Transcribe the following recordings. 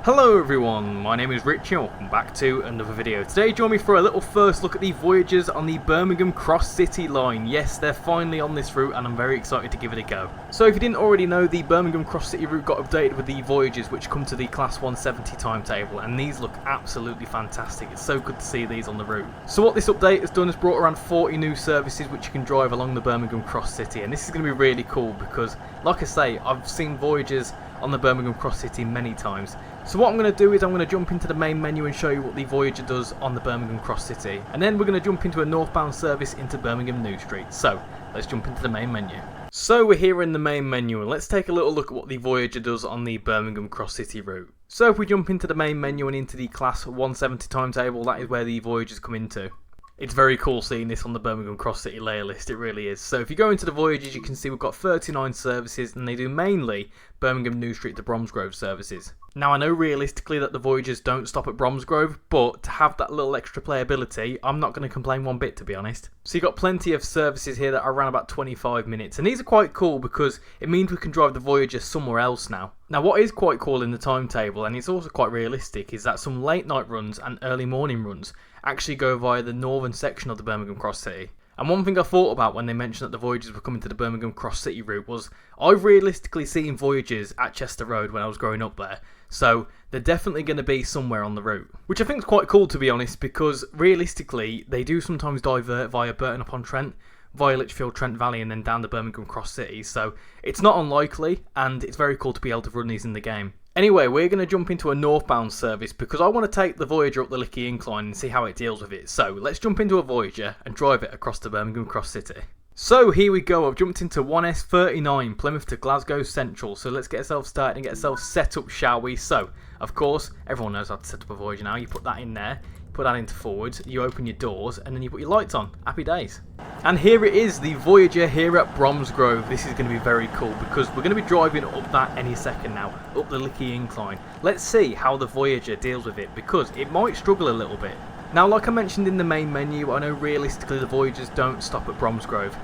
Hello everyone, my name is Richie and welcome back to another video. Today join me for a little first look at the Voyagers on the Birmingham Cross City line. Yes, they're finally on this route and I'm very excited to give it a go. So if you didn't already know, the Birmingham Cross City route got updated with the Voyagers which come to the Class 170 timetable, and these look absolutely fantastic. It's so good to see these on the route. So what this update has done is brought around 40 new services which you can drive along the Birmingham Cross City, and this is going to be really cool because, like I say, I've seen Voyagers on the Birmingham Cross City many times. So what I'm going to do is I'm going to jump into the main menu and show you what the Voyager does on the Birmingham Cross City, and then we're going to jump into a northbound service into Birmingham New Street. So let's jump into the main menu. So we're here in the main menu and let's take a little look at what the Voyager does on the Birmingham Cross City route. So if we jump into the main menu and into the Class 170 timetable, that is where the Voyagers come into. It's very cool seeing this on the Birmingham Cross City layer list, it really is. So if you go into the Voyagers, you can see we've got 39 services and they do mainly Birmingham New Street to Bromsgrove services. Now I know realistically that the Voyagers don't stop at Bromsgrove, but to have that little extra playability, I'm not going to complain one bit, to be honest. So you've got plenty of services here that are around about 25 minutes, and these are quite cool because it means we can drive the Voyager somewhere else now. Now what is quite cool in the timetable, and it's also quite realistic, is that some late night runs and early morning runs actually go via the northern section of the Birmingham Cross City. And one thing I thought about when they mentioned that the Voyagers were coming to the Birmingham Cross City route was, I've realistically seen Voyagers at Chester Road when I was growing up there, so they're definitely going to be somewhere on the route. Which I think is quite cool, to be honest, because realistically they do sometimes divert via Burton-upon-Trent, via Lichfield, Trent Valley, and then down the Birmingham Cross City, so it's not unlikely and it's very cool to be able to run these in the game. Anyway, we're going to jump into a northbound service because I want to take the Voyager up the Licky Incline and see how it deals with it. So let's jump into a Voyager and drive it across the Birmingham Cross City. So here we go, I've jumped into 1S39 Plymouth to Glasgow Central. So let's get ourselves started and get ourselves set up, shall we? So, of course, everyone knows how to set up a Voyager now. You put that in there, put that into forwards, you open your doors, and then you put your lights on. Happy days. And here it is, the Voyager here at Bromsgrove. This is going to be very cool because we're going to be driving up that any second now, up the Licky Incline. Let's see how the Voyager deals with it because it might struggle a little bit. Now, like I mentioned in the main menu, I know realistically the Voyagers don't stop at Bromsgrove.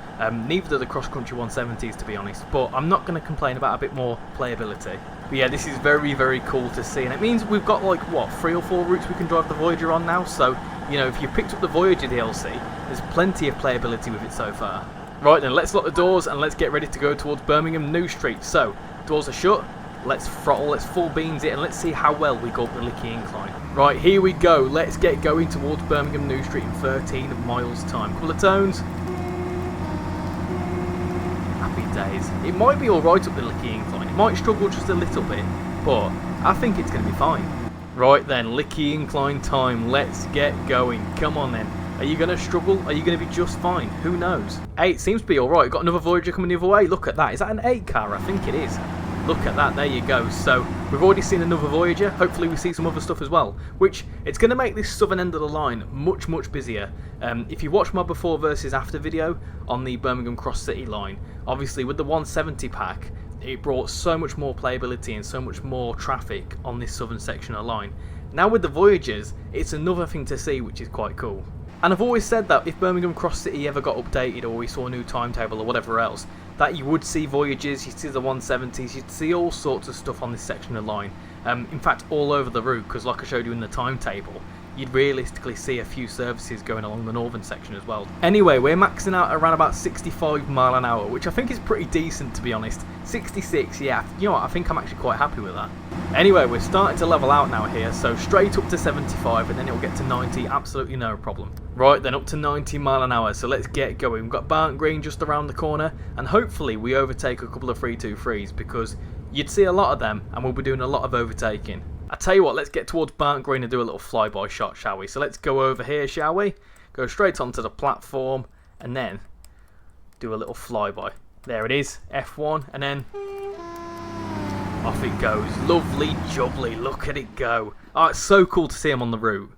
Neither do the Cross Country 170s, to be honest, but I'm not going to complain about a bit more playability. But yeah, this is very, very cool to see, and it means we've got like, what, 3 or 4 routes we can drive the Voyager on now, so, you know, if you picked up the Voyager DLC, there's plenty of playability with it so far. Right then, let's lock the doors and let's get ready to go towards Birmingham New Street. So, doors are shut, let's throttle, let's full beans it, and let's see how well we go up the Licky Incline. Right, here we go, let's get going towards Birmingham New Street in 13 miles time. Couple of tones. Happy days. It might be alright up the Licky Incline, it might struggle just a little bit, but I think it's going to be fine. Right then, Licky Incline time, let's get going. Come on then. Are you going to struggle? Are you going to be just fine? Who knows? Hey, it seems to be alright. Got another Voyager coming the other way. Look at that. Is that an 8 car? I think it is. Look at that, there you go. So, we've already seen another Voyager. Hopefully we see some other stuff as well. Which, it's going to make this southern end of the line much, much busier. If you watch my before versus after video on the Birmingham Cross City line, obviously with the 170 pack, it brought so much more playability and so much more traffic on this southern section of the line. Now with the Voyagers, it's another thing to see, which is quite cool. And I've always said that if Birmingham Cross City ever got updated or we saw a new timetable or whatever else, that you would see Voyagers, you'd see the 170s, you'd see all sorts of stuff on this section of the line. In fact, all over the route, because like I showed you in the timetable, you'd realistically see a few services going along the northern section as well. Anyway, we're maxing out around about 65 mile an hour, which I think is pretty decent, to be honest. 66, yeah, you know what, I think I'm actually quite happy with that. Anyway, we're starting to level out now here, so straight up to 75 and then it'll get to 90, absolutely no problem. Right then, up to 90 mile an hour, so let's get going. We've got Barton Green just around the corner, and hopefully we overtake a couple of 323s because you'd see a lot of them and we'll be doing a lot of overtaking. I tell you what, let's get towards Barton Green and do a little flyby shot, shall we? So let's go over here, shall we? Go straight onto the platform and then do a little flyby. There it is, F1, and then off it goes. Lovely jubbly, look at it go. Oh, it's so cool to see him on the route.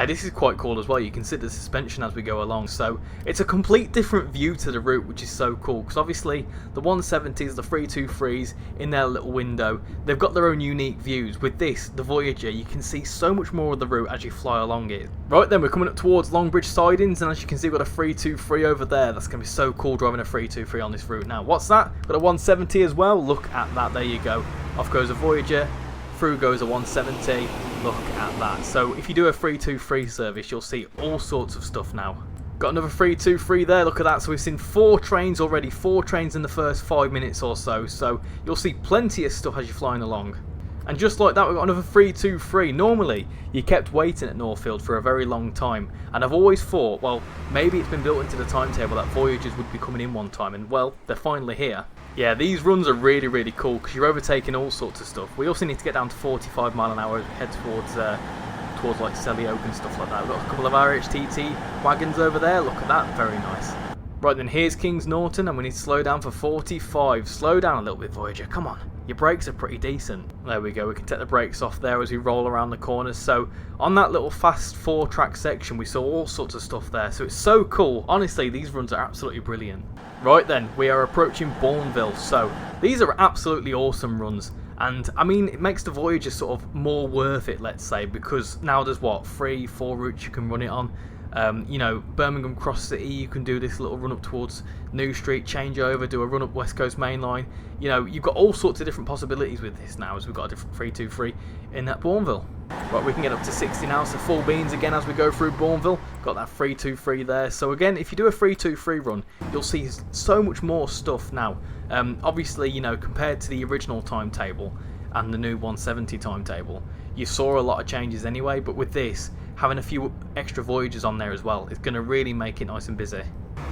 This is quite cool as well. You can see the suspension as we go along, so it's a complete different view to the route, which is so cool because obviously the 170s, the 323s in their little window, they've got their own unique views. With this, the Voyager, you can see so much more of the route as you fly along it. Right then, we're coming up towards Longbridge Sidings, and as you can see, we've got a 323 over there. That's going to be so cool driving a 323 on this route. Now, what's that? Got a 170 as well. Look at that, there you go. Off goes a Voyager, through goes a 170. Look at that. So if you do a 323 service, you'll see all sorts of stuff now. Got another 323 there, look at that. So we've seen 4 trains already, 4 trains in the first 5 minutes or so. So you'll see plenty of stuff as you're flying along. And just like that, we've got another 323. Normally, you kept waiting at Northfield for a very long time. And I've always thought, well, maybe it's been built into the timetable that Voyagers would be coming in one time. And, well, they're finally here. Yeah, these runs are really, really cool because you're overtaking all sorts of stuff. We also need to get down to 45 mile an hour as we head towards like Selly Oak and stuff like that. We've got a couple of RHTT wagons over there. Look at that. Very nice. Right, then here's Kings Norton, and we need to slow down for 45. Slow down a little bit, Voyager. Come on. Your brakes are pretty decent. There we go. We can take the brakes off there as we roll around the corners. So on that little fast 4-track section, we saw all sorts of stuff there. So it's so cool. Honestly, these runs are absolutely brilliant. Right then, we are approaching Bourneville. So these are absolutely awesome runs. And I mean, it makes the Voyager sort of more worth it, let's say, because now there's what, 3-4 routes you can run it on. You know, Birmingham Cross City, you can do this little run up towards New Street, change over, do a run up West Coast Main Line. You know, you've got all sorts of different possibilities with this now, as we've got a different 323 in that Bourneville. Right, we can get up to 60 now, so full beans again as we go through Bourneville. Got that 323 there. So again, if you do a 323 run, you'll see so much more stuff now. Obviously, you know, compared to the original timetable and the new 170 timetable, you saw a lot of changes anyway, but with this, having a few extra Voyagers on there as well, it's going to really make it nice and busy.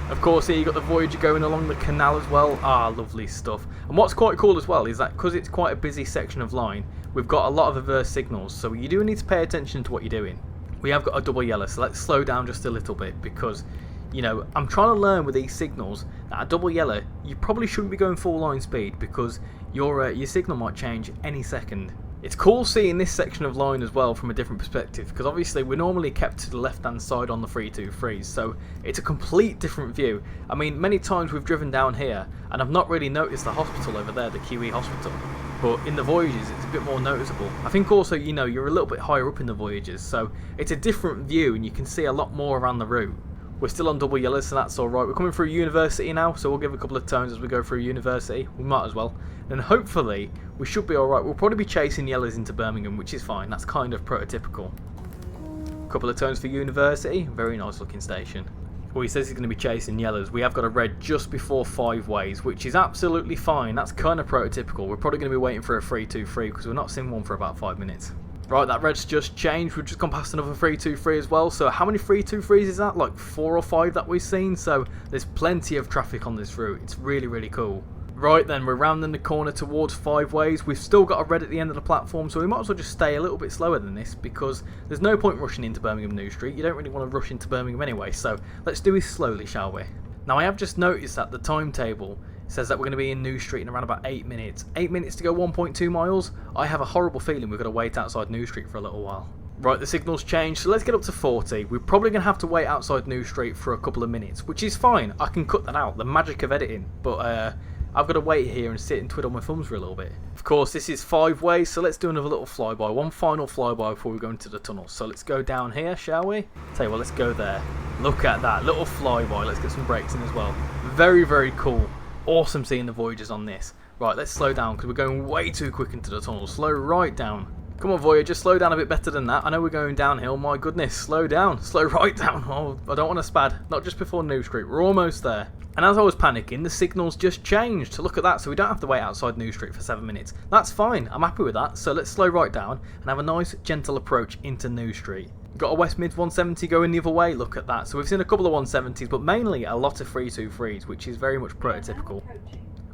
Of course, here you've got the Voyager going along the canal as well. Ah, lovely stuff. And what's quite cool as well is that because it's quite a busy section of line, we've got a lot of reverse signals, so you do need to pay attention to what you're doing. We have got a double yellow, so let's slow down just a little bit because, you know, I'm trying to learn with these signals that a double yellow, you probably shouldn't be going full line speed because your signal might change any second. It's cool seeing this section of line as well from a different perspective because obviously we're normally kept to the left hand side on the 323s, so it's a complete different view. I mean, many times we've driven down here and I've not really noticed the hospital over there, the QE hospital, but in the Voyagers it's a bit more noticeable. I think also, you know, you're a little bit higher up in the Voyagers, so it's a different view and you can see a lot more around the route. We're still on double yellow, so that's alright. We're coming through University now, so we'll give a couple of turns as we go through University. We might as well. And hopefully, we should be alright. We'll probably be chasing yellows into Birmingham, which is fine. That's kind of prototypical. Couple of turns for University. Very nice looking station. Well, he says he's going to be chasing yellows. We have got a red just before 5 ways, which is absolutely fine. That's kind of prototypical. We're probably going to be waiting for a 323 because we've not seen one for about 5 minutes. Right, that red's just changed. We've just gone past another 323 as well. So how many 323s is that? Like 4 or 5 that we've seen. So there's plenty of traffic on this route. It's really, really cool. Right then, we're rounding the corner towards 5 ways. We've still got a red at the end of the platform, so we might as well just stay a little bit slower than this because there's no point rushing into Birmingham New Street. You don't really want to rush into Birmingham anyway, so let's do this slowly, shall we? Now, I have just noticed that the timetable says that we're going to be in New Street in around about 8 minutes. 8 minutes to go 1.2 miles? I have a horrible feeling we're going to wait outside New Street for a little while. Right, the signal's changed, so let's get up to 40. We're probably going to have to wait outside New Street for a couple of minutes, which is fine. I can cut that out, the magic of editing, but I've got to wait here and sit and twiddle my thumbs for a little bit. Of course, this is 5 ways, so let's do another little flyby. One final flyby before we go into the tunnel. So let's go down here, shall we? Tell you what, let's go there. Look at that, little flyby. Let's get some brakes in as well. Very, very cool. Awesome seeing the Voyagers on this. Right, let's slow down because we're going way too quick into the tunnel. Slow right down. Come on, Voyager, slow down a bit better than that. I know we're going downhill. My goodness, slow down. Slow right down. Oh, I don't want to spad. Not just before New Street. We're almost there. And as I was panicking, the signals just changed. Look at that, so we don't have to wait outside New Street for 7 minutes. That's fine. I'm happy with that. So let's slow right down and have a nice, gentle approach into New Street. Got a West Mids 170 going the other way. Look at that. So we've seen a couple of 170s, but mainly a lot of 323s, which is very much prototypical.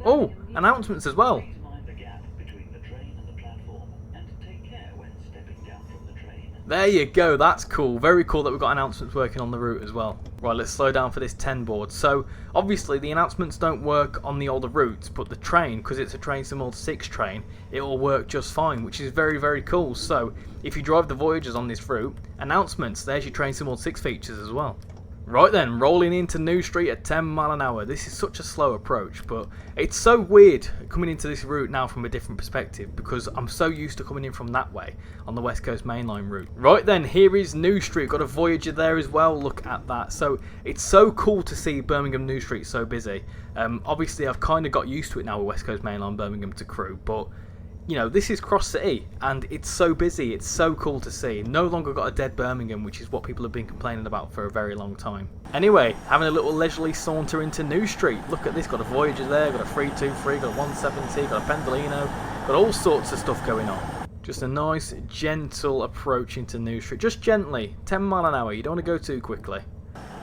Oh, announcements as well. There you go, that's cool. Very cool that we've got announcements working on the route as well. Right, let's slow down for this 10 board. So, obviously the announcements don't work on the older routes, but the train, because it's a Train Sim 6 train, it will work just fine, which is very, very cool. So, if you drive the Voyagers on this route, announcements, there's your Train Sim 6 features as well. Right then, rolling into New Street at 10 mile an hour. This is such a slow approach, but it's so weird coming into this route now from a different perspective because I'm so used to coming in from that way on the West Coast Mainline route. Right then, here is New Street. Got a Voyager there as well. Look at that. So it's so cool to see Birmingham New Street so busy. Obviously, I've kind of got used to it now with West Coast Mainline Birmingham to Crewe, but you know, this is Cross City, and it's so busy, it's so cool to see. No longer got a dead Birmingham, which is what people have been complaining about for a very long time. Anyway, having a little leisurely saunter into New Street. Look at this, got a Voyager there, got a 323, got a 170, got a Pendolino, got all sorts of stuff going on. Just a nice, gentle approach into New Street. Just gently, 10 mile an hour, you don't want to go too quickly.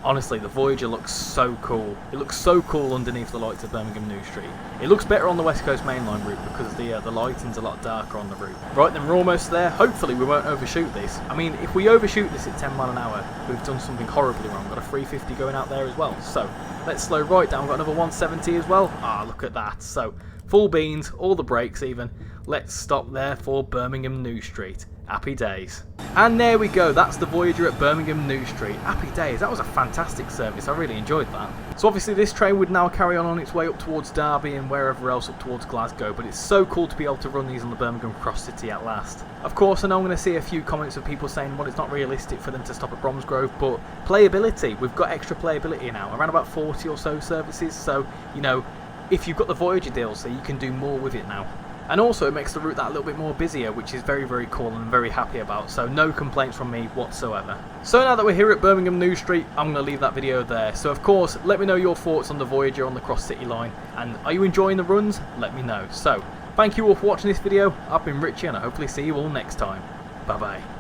Honestly, the Voyager looks so cool. It looks so cool underneath the lights of Birmingham New Street. It looks better on the West Coast mainline route because the lighting's a lot darker on the route. Right then, we're almost there. Hopefully we won't overshoot this. I mean, if we overshoot this at 10 mile an hour, we've done something horribly wrong. We've got a 350 going out there as well. So, let's slow right down. We've got another 170 as well. Ah, look at that. So, full beans, all the brakes even. Let's stop there for Birmingham New Street. Happy days. And there we go, that's the Voyager at Birmingham New Street. Happy days, that was a fantastic service, I really enjoyed that. So obviously this train would now carry on its way up towards Derby and wherever else up towards Glasgow, but it's so cool to be able to run these on the Birmingham Cross City at last. Of course, I know I'm going to see a few comments of people saying, well, it's not realistic for them to stop at Bromsgrove, but playability, we've got extra playability now, around about 40 or so services, so, you know, if you've got the Voyager DLC, you can do more with it now. And also it makes the route that little bit more busier, which is very, very cool and I'm very happy about. So no complaints from me whatsoever. So now that we're here at Birmingham New Street, I'm going to leave that video there. So of course, let me know your thoughts on the Voyager on the Cross City line. And are you enjoying the runs? Let me know. So, thank you all for watching this video. I've been Richie and I hopefully see you all next time. Bye bye.